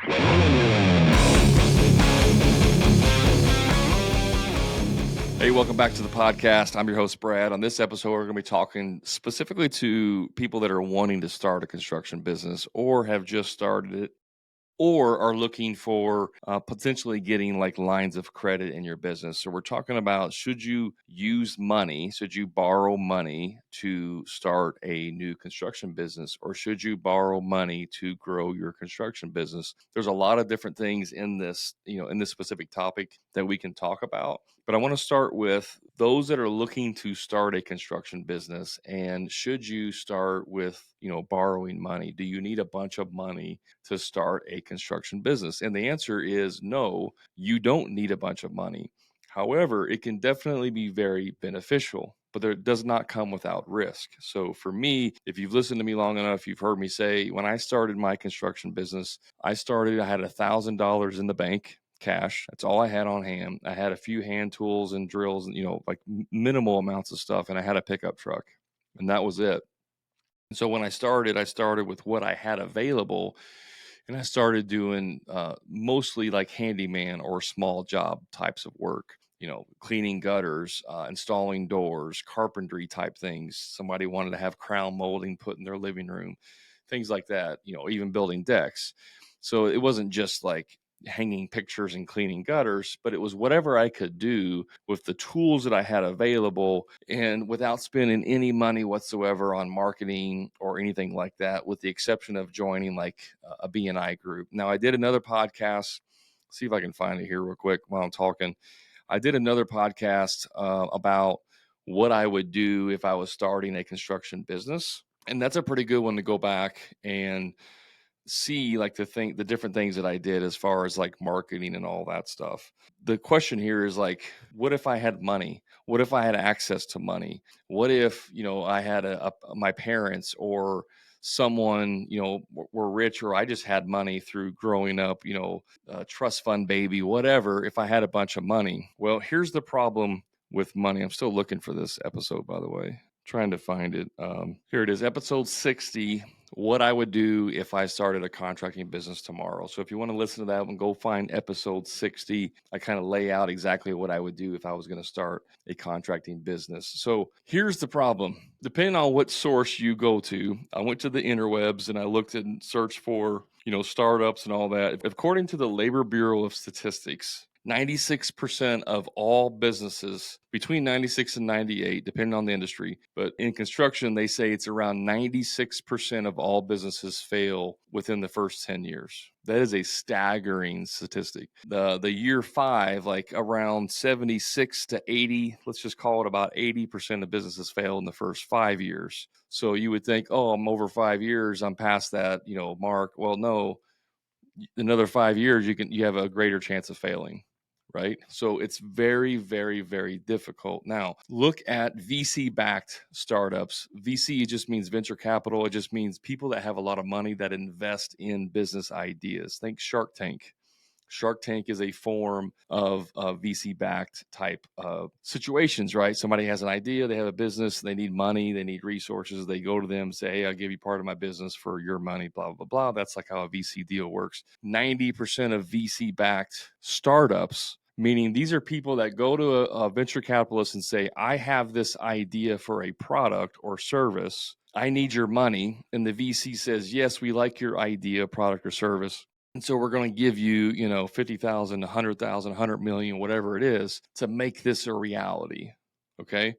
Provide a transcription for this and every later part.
Hey, welcome back to the podcast. I'm your host, Brad. On this episode, we're going to be talking specifically to people that are wanting to start a construction business or have just started it, or are looking for potentially getting like lines of credit in your business. So we're talking about, should you use money? Should you borrow money to start a new construction business, or should you borrow money to grow your construction business? There's a lot of different things in this, in this specific topic that we can talk about. But I want to start with those that are looking to start a construction business. And should you start with, borrowing money? Do you need a bunch of money to start a construction business? And the answer is no, you don't need a bunch of money. However, it can definitely be very beneficial, but it does not come without risk. So for me, if you've listened to me long enough, you've heard me say, when I started my construction business, I had $1,000 in the bank, cash. That's all I had on hand. I had a few hand tools and drills and, like minimal amounts of stuff. And I had a pickup truck, and that was it. And so when I started with what I had available, and I started doing mostly like handyman or small job types of work, cleaning gutters, installing doors, carpentry type things. Somebody wanted to have crown molding put in their living room, things like that, even building decks. So it wasn't just like hanging pictures and cleaning gutters, but it was whatever I could do with the tools that I had available and without spending any money whatsoever on marketing or anything like that, with the exception of joining like a BNI group. Now, I did another podcast. See if I can find it here real quick while I'm talking. I did another podcast about what I would do if I was starting a construction business. And that's a pretty good one to go back and see like the different things that I did as far as like marketing and all that stuff. The question here is like, what if I had money? What if I had access to money? What if, I had my parents or someone, were rich, or I just had money through growing up, trust fund baby, whatever, if I had a bunch of money? Well, here's the problem with money. I'm still looking for this episode, by the way, trying to find it. Here it is, episode 60, what I would do if I started a contracting business tomorrow. So if you want to listen to that one, go find episode 60. I kind of lay out exactly what I would do if I was going to start a contracting business. So here's the problem. Depending on what source you go to, I went to the interwebs and I looked and searched for, startups and all that. According to the Labor Bureau of Statistics, 96% of all businesses, between 96 and 98, depending on the industry, but in construction, they say it's around 96% of all businesses fail within the first 10 years. That is a staggering statistic. The year 5, like around 76 to 80, let's just call it about 80% of businesses fail in the first 5 years. So you would think, oh, I'm over 5 years, I'm past that, mark. Well, no, another 5 years, you have a greater chance of failing. Right? So it's very, very, very difficult. Now, look at VC-backed startups. VC just means venture capital. It just means people that have a lot of money that invest in business ideas. Think Shark Tank. Shark Tank is a form of VC-backed type of situations, right? Somebody has an idea, they have a business, they need money, they need resources. They go to them, say, hey, I'll give you part of my business for your money, blah, blah, blah. That's like how a VC deal works. 90% of VC-backed startups, meaning these are people that go to a venture capitalist and say, I have this idea for a product or service. I need your money. And the VC says, yes, we like your idea, product, or service. And so we're going to give you, 50,000, 100,000, 100 million, whatever it is, to make this a reality. Okay.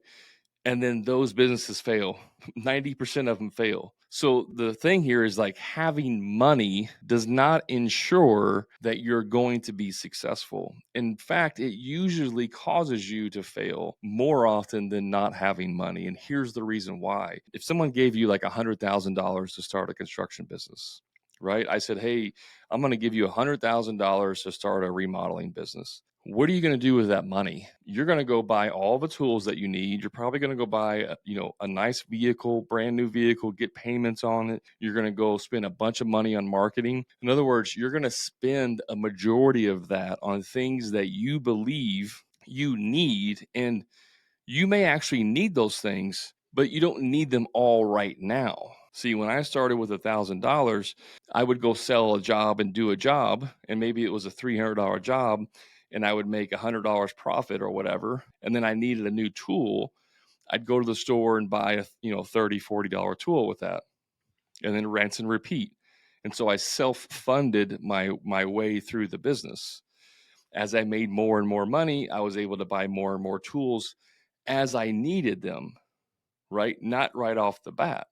And then those businesses fail. 90% of them fail. So the thing here is like, having money does not ensure that you're going to be successful. In fact, it usually causes you to fail more often than not having money. And here's the reason why. If someone gave you like $100,000 to start a construction business, right? I said, hey, I'm going to give you $100,000 to start a remodeling business. What are you going to do with that money? You're going to go buy all the tools that you need. You're probably going to go buy, a nice vehicle, brand new vehicle, get payments on it. You're going to go spend a bunch of money on marketing. In other words, you're going to spend a majority of that on things that you believe you need. And you may actually need those things, but you don't need them all right now. See, when I started with $1,000, I would go sell a job and do a job, and maybe it was a $300 job, and I would make $100 profit or whatever. And then I needed a new tool. I'd go to the store and buy a $30, $40 tool with that, and then rinse and repeat. And so I self-funded my way through the business. As I made more and more money, I was able to buy more and more tools as I needed them, right? Not right off the bat.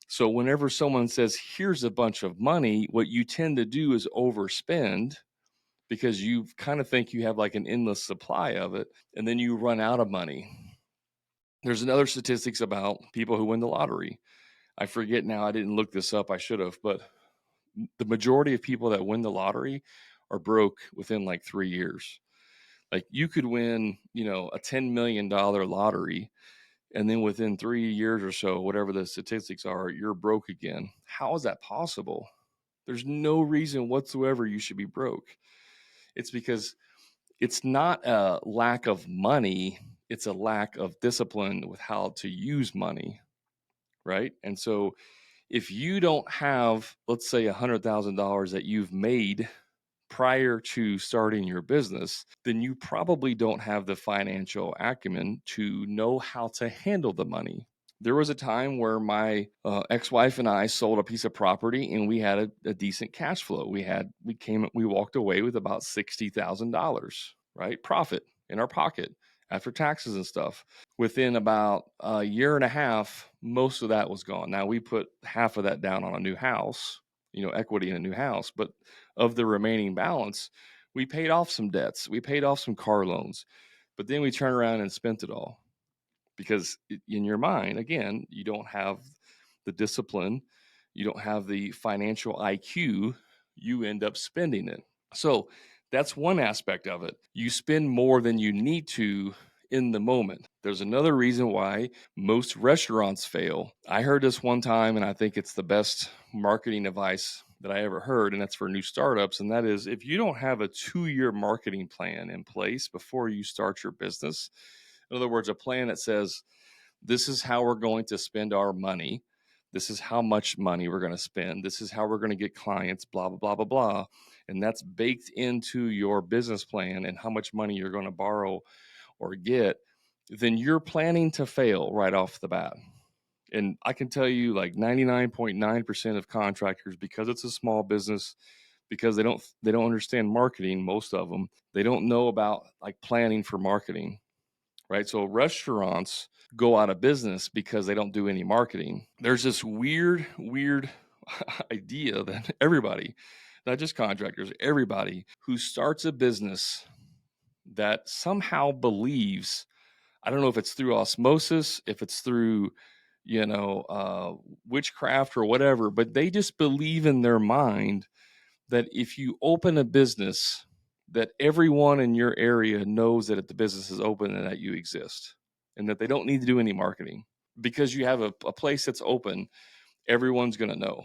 So whenever someone says, here's a bunch of money, what you tend to do is overspend because you kind of think you have like an endless supply of it, and then you run out of money. There's another statistics about people who win the lottery. I forget now, I didn't look this up, I should have, but the majority of people that win the lottery are broke within like 3 years. Like you could win, a $10 million lottery, and then within 3 years or so, whatever the statistics are, you're broke again. How is that possible? There's no reason whatsoever you should be broke. It's because it's not a lack of money, it's a lack of discipline with how to use money, right? And so if you don't have, let's say, $100,000 that you've made prior to starting your business, then you probably don't have the financial acumen to know how to handle the money. There was a time where my ex-wife and I sold a piece of property, and we had a decent cash flow. We walked away with about $60,000, right? Profit in our pocket after taxes and stuff. Within about a year and a half, most of that was gone. Now we put half of that down on a new house, equity in a new house, but of the remaining balance, we paid off some debts. We paid off some car loans, but then we turned around and spent it all because in your mind, again, you don't have the discipline, you don't have the financial IQ, you end up spending it. So that's one aspect of it. You spend more than you need to in the moment. There's another reason why most restaurants fail. I heard this one time, and I think it's the best marketing advice that I ever heard, and that's for new startups. And that is, if you don't have a 2-year marketing plan in place before you start your business, in other words, a plan that says, this is how we're going to spend our money. This is how much money we're going to spend. This is how we're going to get clients, blah, blah, blah, blah, blah. And that's baked into your business plan and how much money you're going to borrow or get, then you're planning to fail right off the bat. And I can tell you like 99.9% of contractors, because it's a small business, because they don't understand marketing, most of them, they don't know about like planning for marketing, right? So restaurants go out of business because they don't do any marketing. There's this weird idea that everybody, not just contractors, everybody who starts a business that somehow believes, I don't know if it's through osmosis, if it's through, witchcraft or whatever, but they just believe in their mind that if you open a business, that everyone in your area knows that the business is open and that you exist, and that they don't need to do any marketing. Because you have a place that's open, everyone's going to know.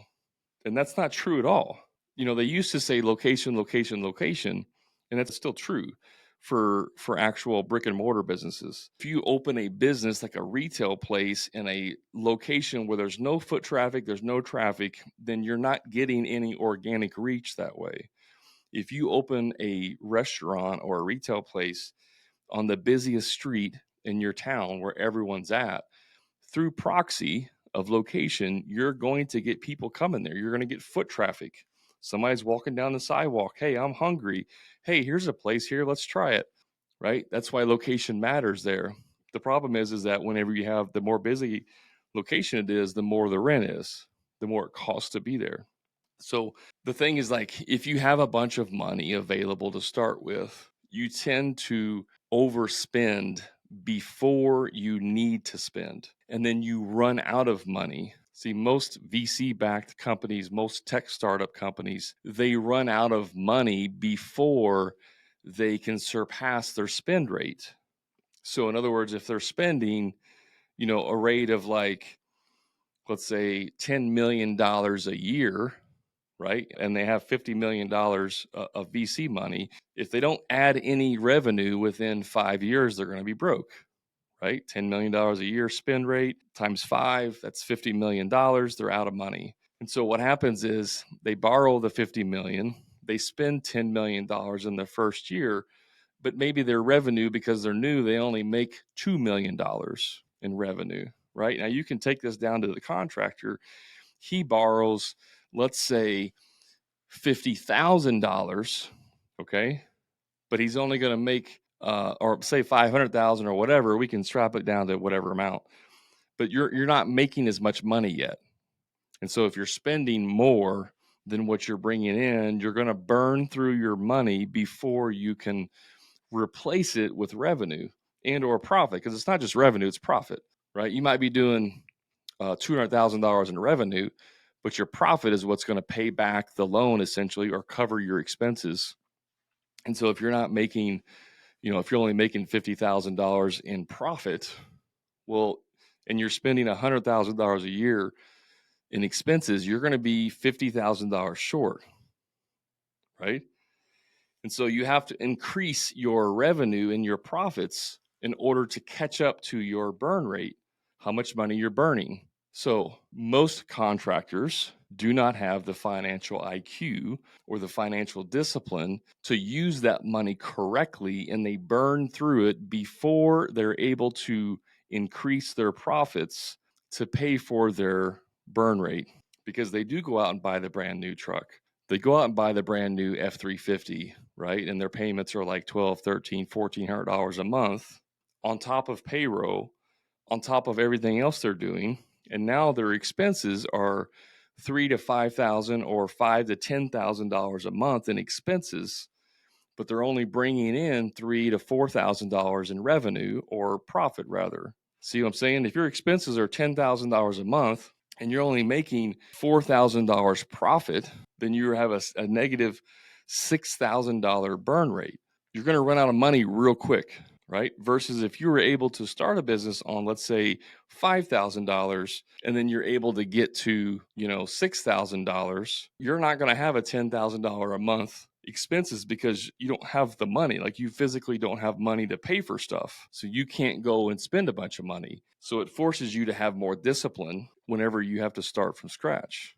And that's not true at all. They used to say location, location, location, and that's still true for actual brick and mortar businesses. If you open a business like a retail place in a location where there's no foot traffic, there's no traffic, then you're not getting any organic reach that way. If you open a restaurant or a retail place on the busiest street in your town where everyone's at, through proxy of location, you're going to get people coming there. You're going to get foot traffic. Somebody's walking down the sidewalk. Hey, I'm hungry. Hey, here's a place here. Let's try it. Right? That's why location matters there. The problem is that whenever you have the more busy location it is, the more the rent is, the more it costs to be there. So the thing is, like, if you have a bunch of money available to start with, you tend to overspend before you need to spend, and then you run out of money. See, most VC-backed companies, most tech startup companies, they run out of money before they can surpass their spend rate. So in other words, if they're spending, a rate of like, let's say $10 million a year, right? And they have $50 million of VC money. If they don't add any revenue within 5 years, they're going to be broke, right? $10 million a year spend rate times 5, that's $50 million. They're out of money. And so what happens is they borrow the $50 million, they spend $10 million in the first year, but maybe their revenue, because they're new, they only make $2 million in revenue, right? Now you can take this down to the contractor. He borrows, let's say, $50,000, okay? But he's only going to make, or say 500,000 or whatever. We can strap it down to whatever amount, but you're not making as much money yet. And so if you're spending more than what you're bringing in, you're going to burn through your money before you can replace it with revenue and or profit, because it's not just revenue, it's profit, right? You might be doing $200,000 in revenue, but your profit is what's going to pay back the loan essentially, or cover your expenses. And so if you're not making, if you're only making $50,000 in profit, well, and you're spending $100,000 a year in expenses, you're going to be $50,000 short, right? And so you have to increase your revenue and your profits in order to catch up to your burn rate, how much money you're burning. So most contractors do not have the financial IQ or the financial discipline to use that money correctly, and they burn through it before they're able to increase their profits to pay for their burn rate, because they do go out and buy the brand new truck. They go out and buy the brand new F-350, right? And their payments are like $1,200, $1,300, $1,400 a month on top of payroll, on top of everything else they're doing. And now their expenses are $3,000 to $5,000 or $5,000 to $10,000 a month in expenses, but they're only bringing in $3,000 to $4,000 in revenue, or profit rather. See what I'm saying? If your expenses are $10,000 a month and you're only making $4,000 profit, then you have a negative $6,000 burn rate. You're going to run out of money real quick, right? Versus if you were able to start a business on, let's say, $5,000, and then you're able to get to, $6,000, you're not going to have a $10,000 a month expenses, because you don't have the money. Like, you physically don't have money to pay for stuff. So you can't go and spend a bunch of money. So it forces you to have more discipline whenever you have to start from scratch.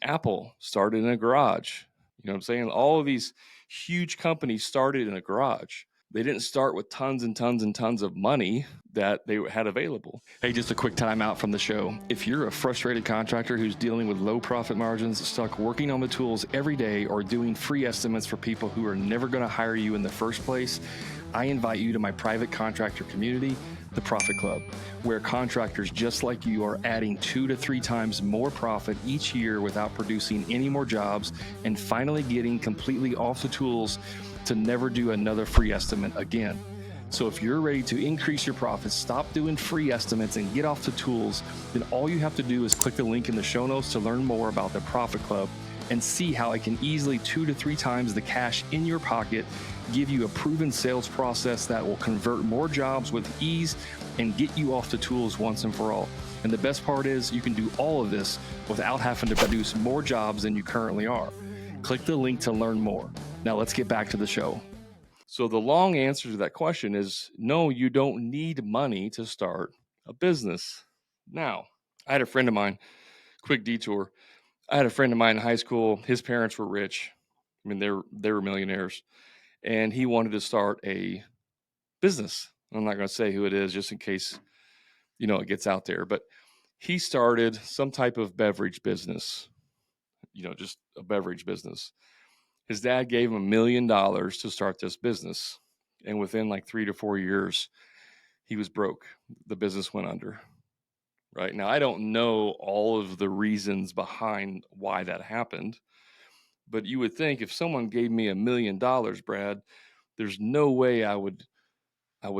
Apple started in a garage. You know what I'm saying? All of these huge companies started in a garage. They didn't start with tons and tons and tons of money that they had available. Hey, just a quick time out from the show. If you're a frustrated contractor who's dealing with low profit margins, stuck working on the tools every day, or doing free estimates for people who are never going to hire you in the first place, I invite you to my private contractor community, the Profit Club, where contractors just like you are adding 2 to 3 times more profit each year without producing any more jobs, and finally getting completely off the tools to never do another free estimate again. So if you're ready to increase your profits, stop doing free estimates, and get off the tools, then all you have to do is click the link in the show notes to learn more about the Profit Club and see how it can easily 2 to 3 times the cash in your pocket, give you a proven sales process that will convert more jobs with ease and get you off the tools once and for all. And the best part is you can do all of this without having to produce more jobs than you currently are. Click the link to learn more. Now let's get back to the show. So the long answer to that question is no, you don't need money to start a business. Now, I had a friend of mine, quick detour. I had a friend of mine in high school. His parents were rich. They were millionaires, and he wanted to start a business. I'm not going to say who it is, just in case, it gets out there. But he started some type of beverage business, just a beverage business. His dad gave him $1 million to start this business. And within like 3 to 4 years, he was broke. The business went under. Right now, I don't know all of the reasons behind why that happened, but you would think if someone gave me $1 million, Brad, there's no way I would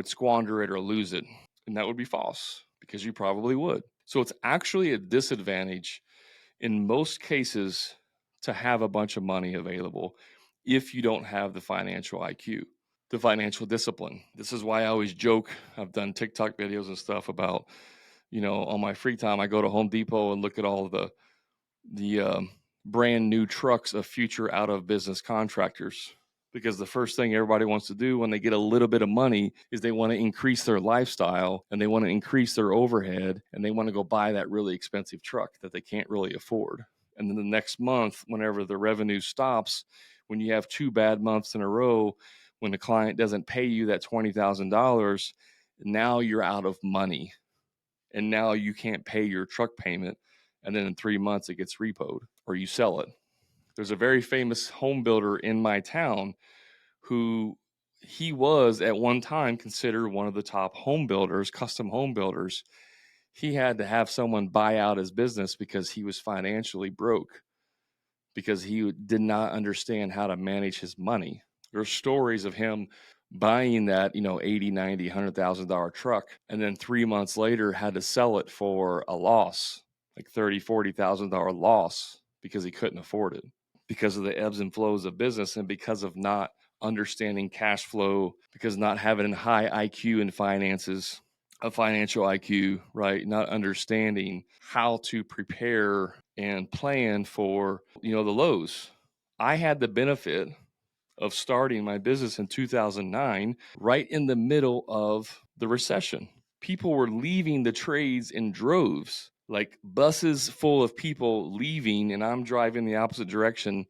squander it or lose it. And that would be false, because you probably would. So it's actually a disadvantage in most cases to have a bunch of money available if you don't have the financial IQ, the financial discipline. This is why I always joke. I've done TikTok videos and stuff about, on my free time, I go to Home Depot and look at all the brand new trucks of future out of business contractors. because the first thing everybody wants to do when they get a little bit of money is they want to increase their lifestyle and they want to increase their overhead and they want to go buy that really expensive truck that they can't really afford. And then the next month, whenever the revenue stops, when you have 2 bad months in a row, when the client doesn't pay you that $20,000, now you're out of money. And now you can't pay your truck payment. And then in 3 months, it gets repoed or you sell it. There's a very famous home builder in my town who he was at one time considered one of the top home builders, custom home builders. He had to have someone buy out his business because he was financially broke, because he did not understand how to manage his money. There's stories of him buying that, $80, $90, $100,000 truck, and then 3 months later had to sell it for a loss, like $30,000, $40,000 loss, because he couldn't afford it, because of the ebbs and flows of business and because of not understanding cash flow, because not having a high IQ in finances, a financial IQ, right? Not understanding how to prepare and plan for, the lows. I had the benefit of starting my business in 2009, right in the middle of the recession. People were leaving the trades in droves, like buses full of people leaving, and I'm driving the opposite direction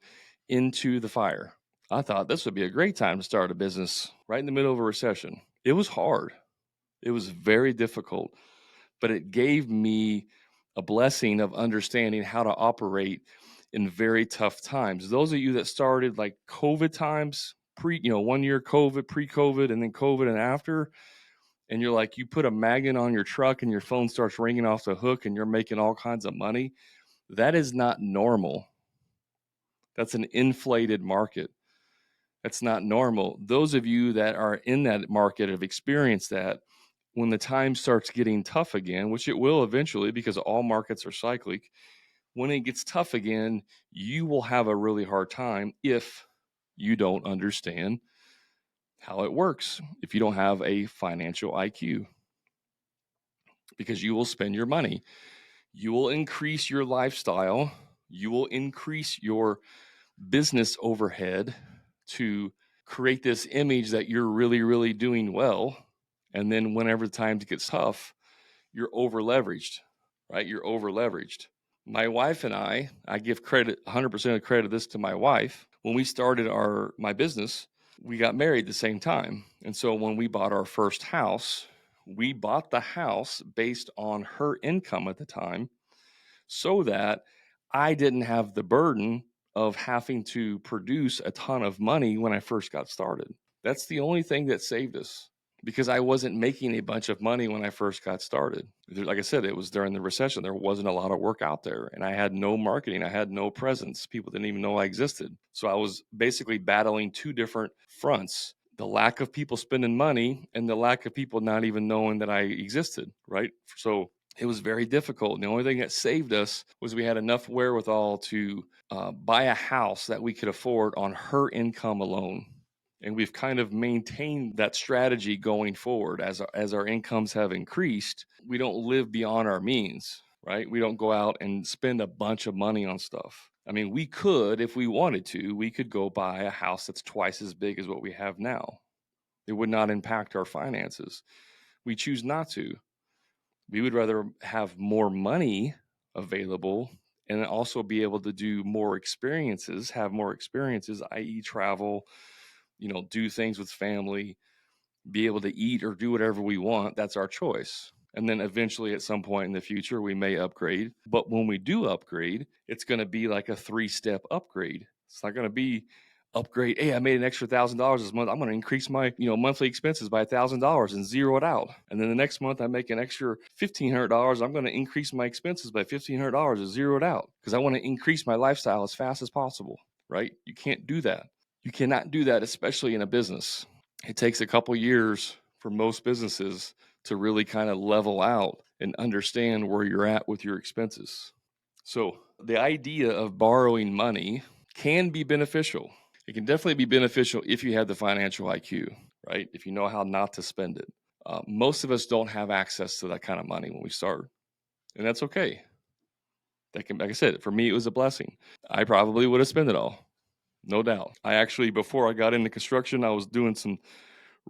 into the fire. I thought this would be a great time to start a business right in the middle of a recession. It was hard. It was very difficult, but it gave me a blessing of understanding how to operate in very tough times. Those of you that started like COVID times, 1 year COVID, pre-COVID, and then COVID and after, and you're like, you put a magnet on your truck and your phone starts ringing off the hook and you're making all kinds of money. That is not normal. That's an inflated market. That's not normal. Those of you that are in that market have experienced that. When the time starts getting tough again, which it will eventually because all markets are cyclic, when it gets tough again, you will have a really hard time if you don't understand how it works, if you don't have a financial IQ, because you will spend your money. You will increase your lifestyle. You will increase your business overhead to create this image that you're really, really doing well. And then whenever the times get tough, you're over leveraged, right? You're over leveraged. My wife and I give credit, 100% of credit this to my wife. When we started my business, we got married at the same time. And so when we bought our first house, we bought the house based on her income at the time so that I didn't have the burden of having to produce a ton of money when I first got started. That's the only thing that saved us, because I wasn't making a bunch of money when I first got started. Like I said, it was during the recession. There wasn't a lot of work out there, and I had no marketing. I had no presence. People didn't even know I existed. So I was basically battling two different fronts: the lack of people spending money and the lack of people not even knowing that I existed, right? So it was very difficult. And the only thing that saved us was we had enough wherewithal to buy a house that we could afford on her income alone. And we've kind of maintained that strategy going forward as our incomes have increased. We don't live beyond our means, right? We don't go out and spend a bunch of money on stuff. I mean, we could, if we wanted to, we could go buy a house that's twice as big as what we have now. It would not impact our finances. We choose not to. We would rather have more money available and also be able to do more experiences, have more experiences, i.e. travel, do things with family, be able to eat or do whatever we want. That's our choice. And then eventually at some point in the future, we may upgrade. But when we do upgrade, it's going to be like a 3-step upgrade. It's not going to be upgrade. Hey, I made an extra $1,000 this month. I'm going to increase my, monthly expenses by $1,000 and zero it out. And then the next month I make an extra $1,500. I'm going to increase my expenses by $1,500 and zero it out because I want to increase my lifestyle as fast as possible, right? You can't do that. You cannot do that, especially in a business. It takes a couple years for most businesses to really kind of level out and understand where you're at with your expenses. So the idea of borrowing money can be beneficial. It can definitely be beneficial if you have the financial IQ, right? If you know how not to spend it. Most of us don't have access to that kind of money when we start, and that's okay. Like I said, for me, it was a blessing. I probably would have spent it all. No doubt. I actually, before I got into construction, I was doing some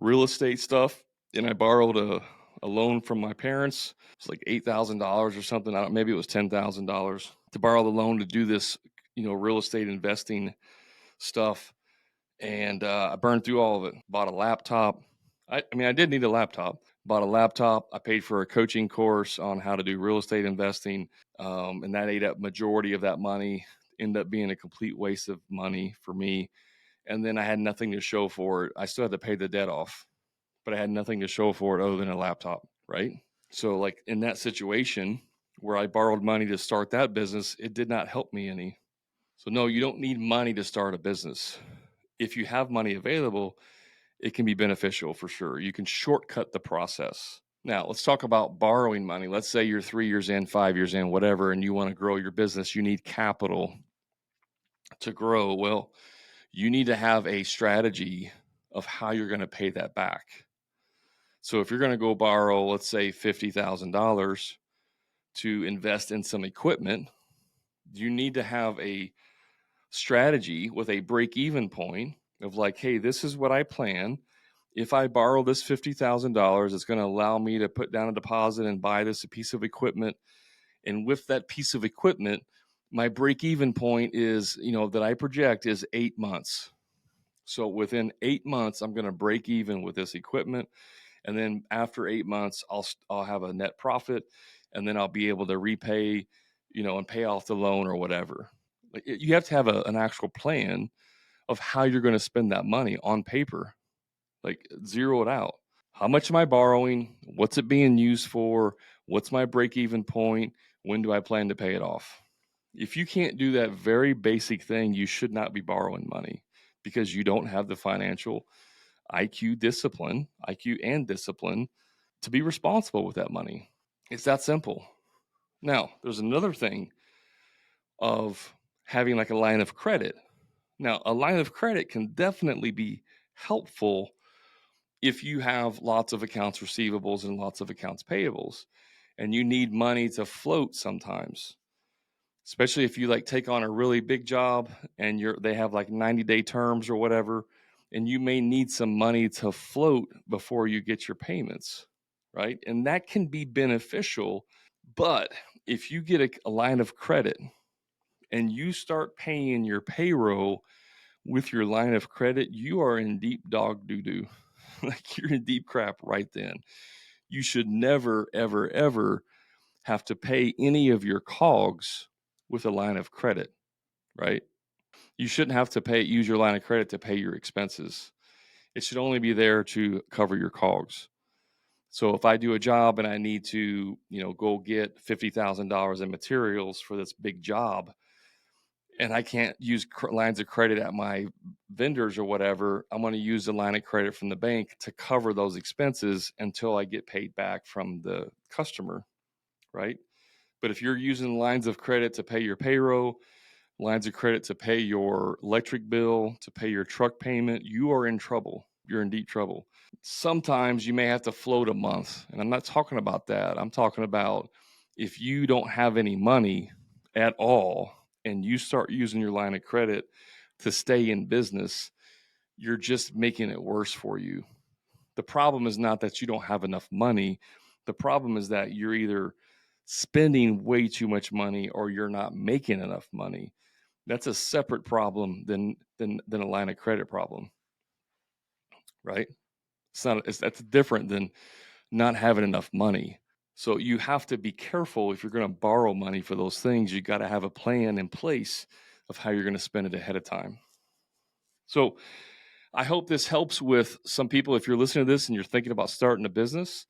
real estate stuff, and I borrowed a loan from my parents. It's like $8,000 or something. Maybe it was $10,000 to borrow the loan to do this, real estate investing stuff. And I burned through all of it. Bought a laptop. I did need a laptop. Bought a laptop. I paid for a coaching course on how to do real estate investing, and that ate up majority of that money. Ended up being a complete waste of money for me. And then I had nothing to show for it. I still had to pay the debt off, but I had nothing to show for it other than a laptop, right? So like in that situation where I borrowed money to start that business, it did not help me any. So no, you don't need money to start a business. If you have money available, it can be beneficial for sure. You can shortcut the process. Now, let's talk about borrowing money. Let's say you're 3 years in, 5 years in, whatever, and you want to grow your business. You need capital to grow. Well, you need to have a strategy of how you're going to pay that back. So if you're going to go borrow, let's say $50,000 to invest in some equipment, you need to have a strategy with a break-even point of like, hey, this is what I plan. If I borrow this $50,000, it's going to allow me to put down a deposit and buy this piece of equipment. And with that piece of equipment, my break-even point is, that I project is 8 months. So within 8 months, I'm going to break even with this equipment. And then after 8 months, I'll have a net profit, and then I'll be able to repay, and pay off the loan or whatever. You have to have an actual plan of how you're going to spend that money on paper. Like zero it out. How much am I borrowing? What's it being used for? What's my break-even point? When do I plan to pay it off? If you can't do that very basic thing, you should not be borrowing money because you don't have the financial IQ and discipline to be responsible with that money. It's that simple. Now, there's another thing of having like a line of credit. Now, a line of credit can definitely be helpful if you have lots of accounts receivables and lots of accounts payables, and you need money to float sometimes, especially if you like take on a really big job and they have like 90-day terms or whatever, and you may need some money to float before you get your payments, right? And that can be beneficial. But if you get a line of credit and you start paying your payroll with your line of credit, you are in deep dog doo-doo. Like you're in deep crap right then. You should never, ever, ever have to pay any of your COGS with a line of credit, right? You shouldn't have to use your line of credit to pay your expenses. It should only be there to cover your COGS. So if I do a job and I need to, go get $50,000 in materials for this big job, and I can't use lines of credit at my vendors or whatever, I'm going to use the line of credit from the bank to cover those expenses until I get paid back from the customer, right? But if you're using lines of credit to pay your payroll, lines of credit to pay your electric bill, to pay your truck payment, you are in trouble. You're in deep trouble. Sometimes you may have to float a month, and I'm not talking about that. I'm talking about if you don't have any money at all and you start using your line of credit to stay in business, you're just making it worse for you. The problem is not that you don't have enough money. The problem is that you're either spending way too much money or you're not making enough money. That's a separate problem than a line of credit problem, right? That's different than not having enough money. So you have to be careful if you're going to borrow money for those things. You got to have a plan in place of how you're going to spend it ahead of time. So I hope this helps with some people. If you're listening to this and you're thinking about starting a business,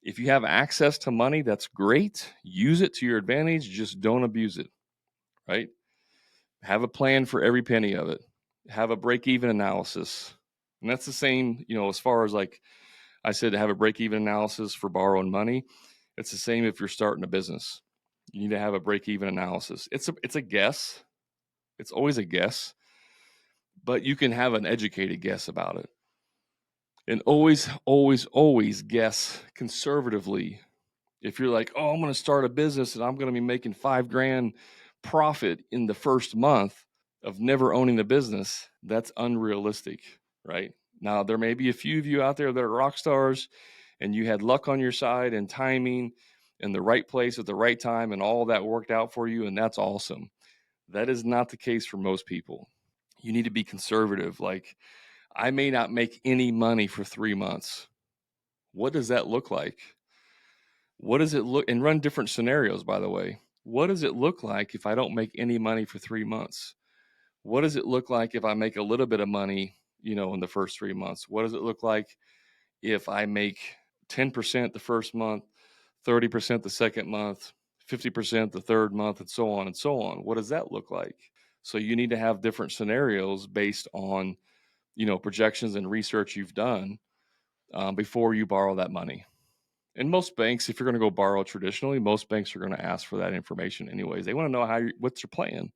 if you have access to money, that's great. Use it to your advantage. Just don't abuse it, right? Have a plan for every penny of it. Have a break-even analysis. And that's the same, as far as like I said, to have a break-even analysis for borrowing money. It's the same if you're starting a business. You need to have a break-even analysis. It's a guess. It's always a guess, but you can have an educated guess about it. And always, always, always guess conservatively. If you're like, oh, I'm going to start a business and I'm going to be making $5,000 profit in the first month, of never owning the business, that's unrealistic, right? Now, there may be a few of you out there that are rock stars and you had luck on your side and timing in the right place at the right time and all that worked out for you, and that's awesome. That is not the case for most people. You need to be conservative. Like, I may not make any money for 3 months. What does that look like? What does it look, and run different scenarios, by the way. What does it look like if I don't make any money for 3 months? What does it look like if I make a little bit of money, in the first 3 months? What does it look like if I make 10% the first month, 30% the second month, 50% the third month, and so on and so on? What does that look like? So you need to have different scenarios based on, projections and research you've done before you borrow that money. And most banks, if you're going to go borrow traditionally, most banks are going to ask for that information anyways. They want to know what's your plan.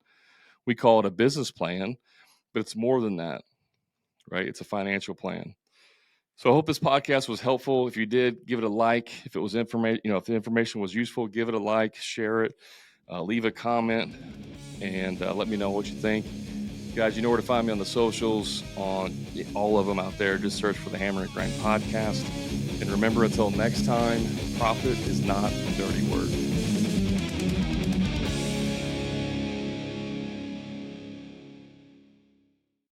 We call it a business plan, but it's more than that, right? It's a financial plan. So I hope this podcast was helpful. If you did, give it a like. If it was information, if the information was useful, give it a like, share it, leave a comment, and let me know what you think. Guys, you know where to find me on the socials, on all of them out there. Just search for the Hammer and Grind Podcast. And remember, until next time, profit is not a dirty word.